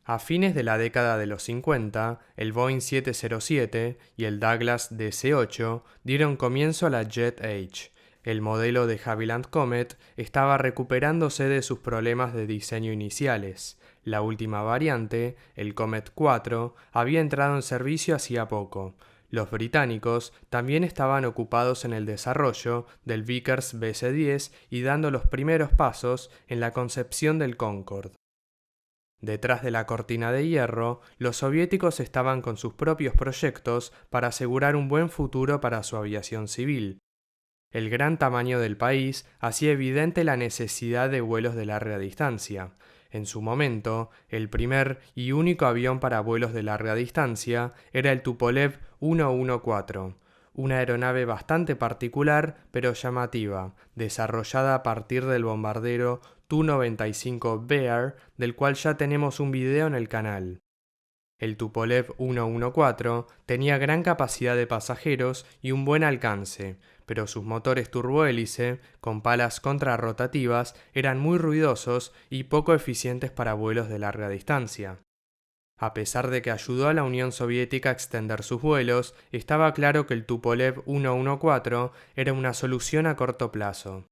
A fines de la década de los 50, el Boeing 707 y el Douglas DC-8 dieron comienzo a la Jet Age. El modelo de Havilland Comet estaba recuperándose de sus problemas de diseño iniciales. La última variante, el Comet 4, había entrado en servicio hacía poco. Los británicos también estaban ocupados en el desarrollo del Vickers BC-10 y dando los primeros pasos en la concepción del Concorde. Detrás de la cortina de hierro, los soviéticos estaban con sus propios proyectos para asegurar un buen futuro para su aviación civil. El gran tamaño del país hacía evidente la necesidad de vuelos de larga distancia. En su momento, el primer y único avión para vuelos de larga distancia era el Tupolev 114, una aeronave bastante particular pero llamativa, desarrollada a partir del bombardero Tu-95 Bear, del cual ya tenemos un video en el canal. El Tupolev 114 tenía gran capacidad de pasajeros y un buen alcance, pero sus motores turbohélice, con palas contrarrotativas, eran muy ruidosos y poco eficientes para vuelos de larga distancia. A pesar de que ayudó a la Unión Soviética a extender sus vuelos, estaba claro que el Tupolev 114 era una solución a corto plazo.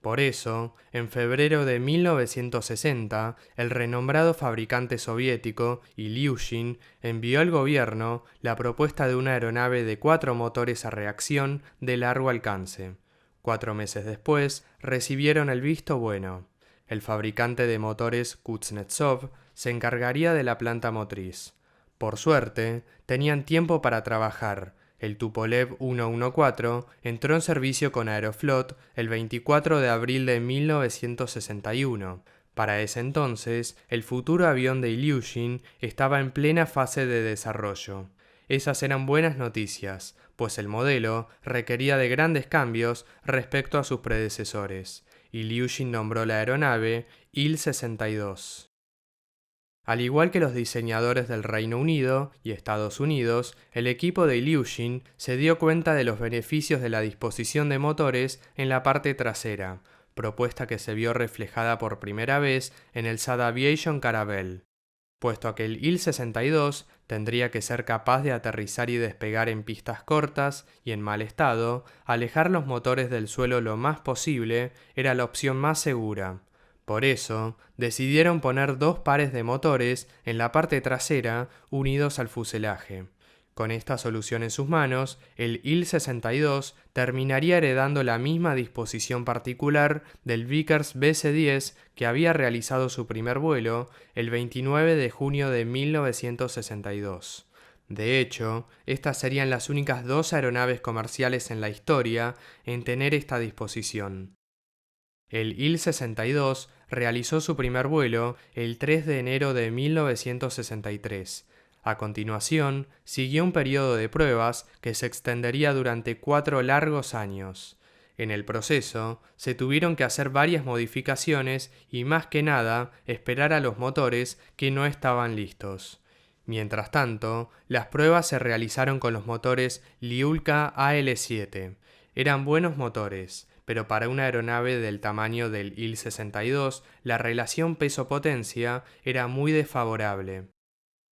Por eso, en febrero de 1960, el renombrado fabricante soviético, Ilyushin, envió al gobierno la propuesta de una aeronave de 4 motores a reacción de largo alcance. 4 meses después, recibieron el visto bueno. El fabricante de motores Kuznetsov se encargaría de la planta motriz. Por suerte, tenían tiempo para trabajar. El Tupolev 114 entró en servicio con Aeroflot el 24 de abril de 1961. Para ese entonces, el futuro avión de Ilyushin estaba en plena fase de desarrollo. Esas eran buenas noticias, pues el modelo requería de grandes cambios respecto a sus predecesores. Ilyushin nombró la aeronave Il-62. Al igual que los diseñadores del Reino Unido y Estados Unidos, el equipo de Ilyushin se dio cuenta de los beneficios de la disposición de motores en la parte trasera, propuesta que se vio reflejada por primera vez en el SAD Aviation Caravelle. Puesto que el Il-62 tendría que ser capaz de aterrizar y despegar en pistas cortas y en mal estado, alejar los motores del suelo lo más posible era la opción más segura. Por eso, decidieron poner 2 pares de motores en la parte trasera unidos al fuselaje. Con esta solución en sus manos, el Il-62 terminaría heredando la misma disposición particular del Vickers BC-10 que había realizado su primer vuelo el 29 de junio de 1962. De hecho, estas serían las únicas 2 aeronaves comerciales en la historia en tener esta disposición. El Il-62 realizó su primer vuelo el 3 de enero de 1963. A continuación, siguió un periodo de pruebas que se extendería durante 4 largos años. En el proceso, se tuvieron que hacer varias modificaciones y, más que nada, esperar a los motores que no estaban listos. Mientras tanto, las pruebas se realizaron con los motores Lyulka AL7. Eran buenos motores, pero para una aeronave del tamaño del Il-62, la relación peso-potencia era muy desfavorable.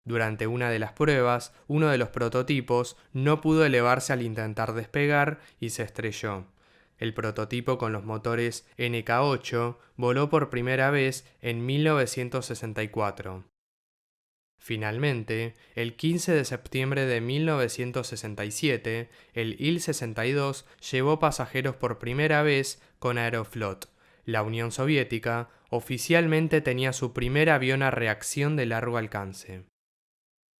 Durante una de las pruebas, uno de los prototipos no pudo elevarse al intentar despegar y se estrelló. El prototipo con los motores NK8 voló por primera vez en 1964. Finalmente, el 15 de septiembre de 1967, el Il-62 llevó pasajeros por primera vez con Aeroflot. La Unión Soviética oficialmente tenía su primer avión a reacción de largo alcance.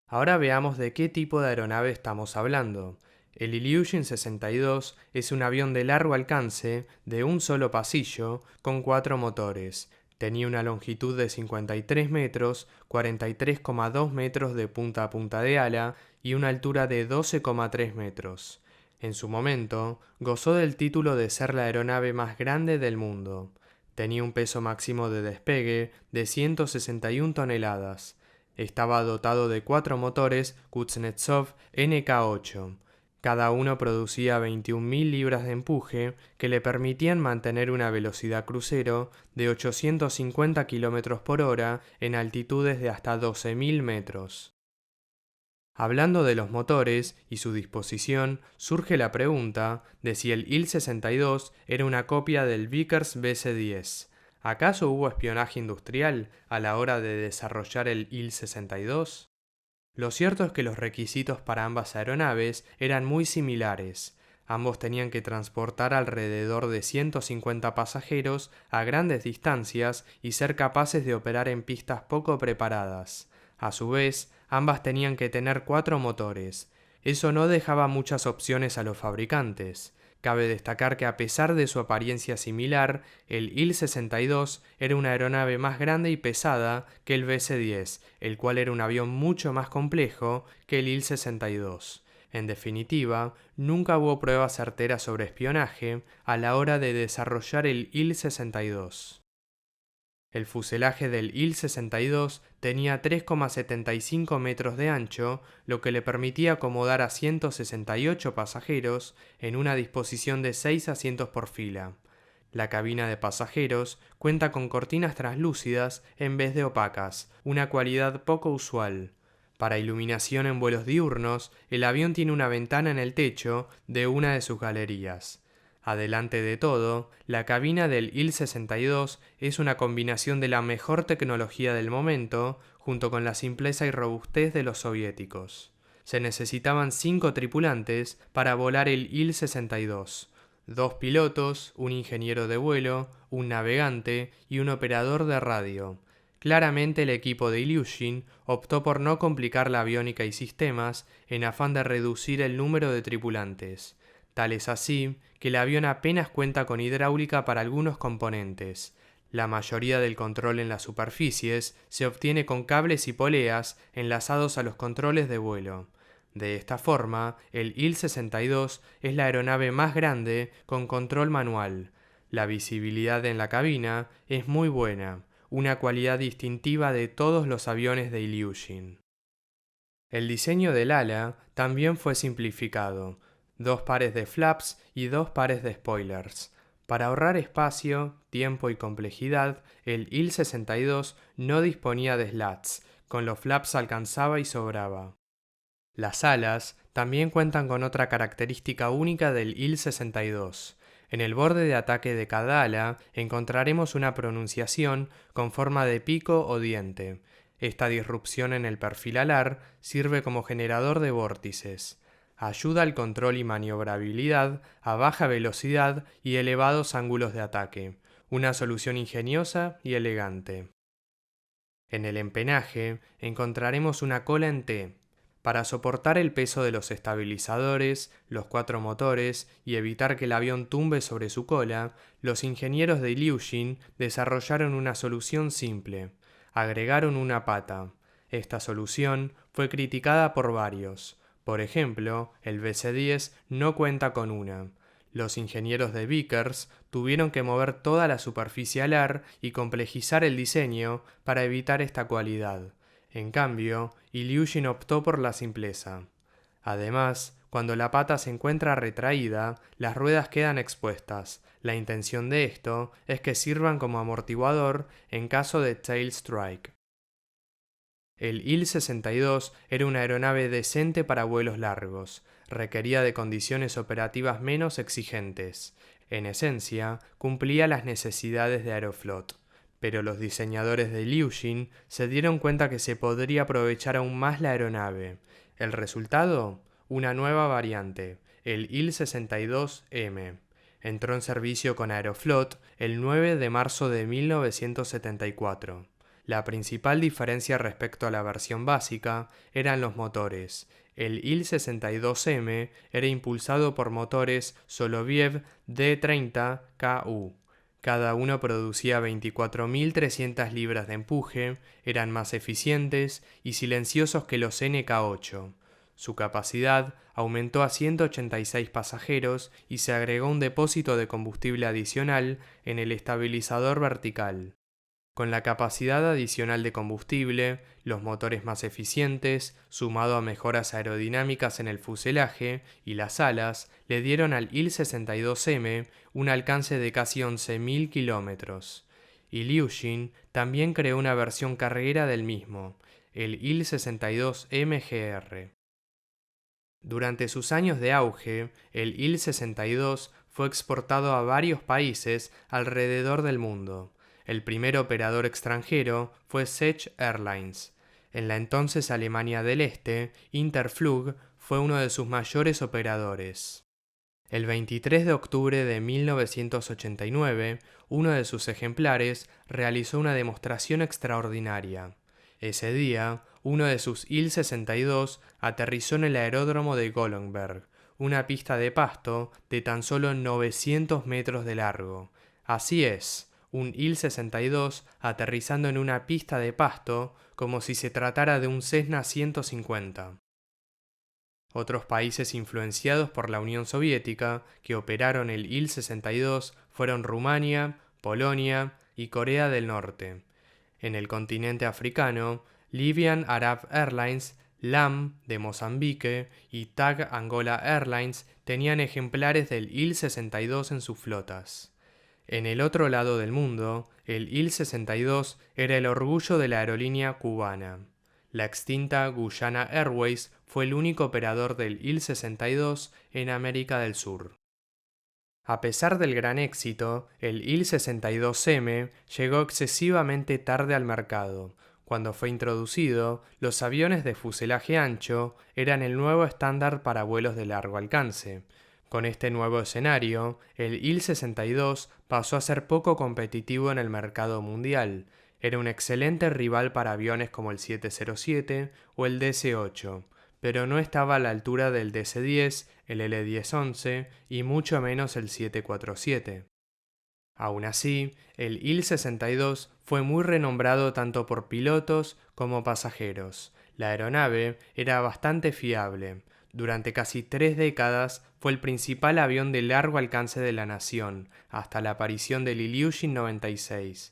Ahora veamos de qué tipo de aeronave estamos hablando. El Ilyushin 62 es un avión de largo alcance de un solo pasillo con 4 motores. Tenía una longitud de 53 metros, 43,2 metros de punta a punta de ala y una altura de 12,3 metros. En su momento, gozó del título de ser la aeronave más grande del mundo. Tenía un peso máximo de despegue de 161 toneladas. Estaba dotado de 4 motores Kuznetsov NK8. Cada uno producía 21.000 libras de empuje que le permitían mantener una velocidad crucero de 850 km por hora en altitudes de hasta 12.000 metros. Hablando de los motores y su disposición, surge la pregunta de si el Il-62 era una copia del Vickers BC-10. ¿Acaso hubo espionaje industrial a la hora de desarrollar el Il-62? Lo cierto es que los requisitos para ambas aeronaves eran muy similares. Ambos tenían que transportar alrededor de 150 pasajeros a grandes distancias y ser capaces de operar en pistas poco preparadas. A su vez, ambas tenían que tener 4 motores. Eso no dejaba muchas opciones a los fabricantes. Cabe destacar que a pesar de su apariencia similar, el Il-62 era una aeronave más grande y pesada que el BC-10, el cual era un avión mucho más complejo que el Il-62. En definitiva, nunca hubo pruebas certeras sobre espionaje a la hora de desarrollar el Il-62. El fuselaje del Il-62 tenía 3,75 metros de ancho, lo que le permitía acomodar a 168 pasajeros en una disposición de 6 asientos por fila. La cabina de pasajeros cuenta con cortinas translúcidas en vez de opacas, una cualidad poco usual. Para iluminación en vuelos diurnos, el avión tiene una ventana en el techo de una de sus galerías. Adelante de todo, la cabina del Il-62 es una combinación de la mejor tecnología del momento junto con la simpleza y robustez de los soviéticos. Se necesitaban 5 tripulantes para volar el Il-62, 2 pilotos, un ingeniero de vuelo, un navegante y un operador de radio. Claramente el equipo de Ilyushin optó por no complicar la aviónica y sistemas en afán de reducir el número de tripulantes. Tal es así que el avión apenas cuenta con hidráulica para algunos componentes. La mayoría del control en las superficies se obtiene con cables y poleas enlazados a los controles de vuelo. De esta forma, el Il-62 es la aeronave más grande con control manual. La visibilidad en la cabina es muy buena, una cualidad distintiva de todos los aviones de Ilyushin. El diseño del ala también fue simplificado. 2 pares de flaps y 2 pares de spoilers. Para ahorrar espacio, tiempo y complejidad, el Il-62 no disponía de slats, con los flaps alcanzaba y sobraba. Las alas también cuentan con otra característica única del Il-62. En el borde de ataque de cada ala encontraremos una pronunciación con forma de pico o diente. Esta disrupción en el perfil alar sirve como generador de vórtices. Ayuda al control y maniobrabilidad a baja velocidad y elevados ángulos de ataque. Una solución ingeniosa y elegante. En el empenaje encontraremos una cola en T. Para soportar el peso de los estabilizadores, los 4 motores y evitar que el avión tumbe sobre su cola, los ingenieros de Ilyushin desarrollaron una solución simple. Agregaron una pata. Esta solución fue criticada por varios. Por ejemplo, el BC-10 no cuenta con una. Los ingenieros de Vickers tuvieron que mover toda la superficie alar y complejizar el diseño para evitar esta cualidad. En cambio, Ilyushin optó por la simpleza. Además, cuando la pata se encuentra retraída, las ruedas quedan expuestas. La intención de esto es que sirvan como amortiguador en caso de tail strike. El Il-62 era una aeronave decente para vuelos largos, requería de condiciones operativas menos exigentes. En esencia, cumplía las necesidades de Aeroflot. Pero los diseñadores de Ilyushin se dieron cuenta que se podría aprovechar aún más la aeronave. ¿El resultado? Una nueva variante, el Il-62M. Entró en servicio con Aeroflot el 9 de marzo de 1974. La principal diferencia respecto a la versión básica eran los motores. El Il-62M era impulsado por motores Soloviev D30KU. Cada uno producía 24.300 libras de empuje, eran más eficientes y silenciosos que los NK8. Su capacidad aumentó a 186 pasajeros y se agregó un depósito de combustible adicional en el estabilizador vertical. Con la capacidad adicional de combustible, los motores más eficientes, sumado a mejoras aerodinámicas en el fuselaje y las alas, le dieron al Il-62M un alcance de casi 11.000 kilómetros. Ilyushin también creó una versión carguera del mismo, el Il-62MGR. Durante sus años de auge, el Il-62 fue exportado a varios países alrededor del mundo. El primer operador extranjero fue Czech Airlines. En la entonces Alemania del Este, Interflug fue uno de sus mayores operadores. El 23 de octubre de 1989, uno de sus ejemplares realizó una demostración extraordinaria. Ese día, uno de sus Il-62 aterrizó en el aeródromo de Gollenberg, una pista de pasto de tan solo 900 metros de largo. Así es, un Il-62 aterrizando en una pista de pasto como si se tratara de un Cessna 150. Otros países influenciados por la Unión Soviética que operaron el Il-62 fueron Rumania, Polonia y Corea del Norte. En el continente africano, Libyan Arab Airlines, LAM de Mozambique y TAG Angola Airlines tenían ejemplares del Il-62 en sus flotas. En el otro lado del mundo, el Il-62 era el orgullo de la aerolínea cubana. La extinta Guyana Airways fue el único operador del Il-62 en América del Sur. A pesar del gran éxito, el Il-62M llegó excesivamente tarde al mercado. Cuando fue introducido, los aviones de fuselaje ancho eran el nuevo estándar para vuelos de largo alcance. Con este nuevo escenario, el Il-62 pasó a ser poco competitivo en el mercado mundial. Era un excelente rival para aviones como el 707 o el DC-8, pero no estaba a la altura del DC-10, el L-1011 y mucho menos el 747. Aún así, el Il-62 fue muy renombrado tanto por pilotos como pasajeros. La aeronave era bastante fiable. Durante casi 3 décadas fue el principal avión de largo alcance de la nación, hasta la aparición del Ilyushin 96.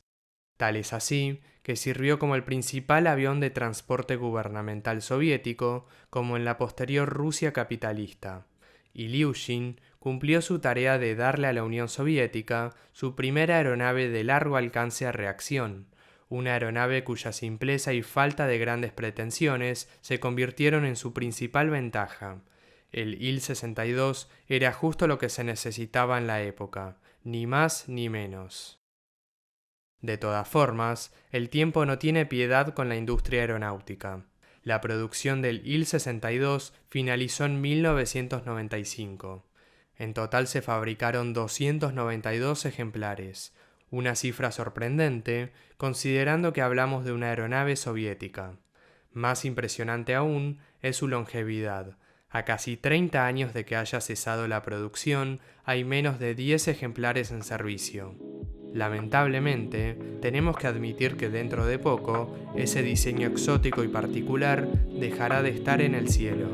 Tal es así que sirvió como el principal avión de transporte gubernamental soviético, como en la posterior Rusia capitalista. Ilyushin cumplió su tarea de darle a la Unión Soviética su primera aeronave de largo alcance a reacción, una aeronave cuya simpleza y falta de grandes pretensiones se convirtieron en su principal ventaja. El Il-62 era justo lo que se necesitaba en la época, ni más ni menos. De todas formas, el tiempo no tiene piedad con la industria aeronáutica. La producción del Il-62 finalizó en 1995. En total se fabricaron 292 ejemplares, una cifra sorprendente considerando que hablamos de una aeronave soviética. Más impresionante aún es su longevidad. A casi 30 años de que haya cesado la producción, hay menos de 10 ejemplares en servicio. Lamentablemente, tenemos que admitir que dentro de poco, ese diseño exótico y particular dejará de estar en el cielo.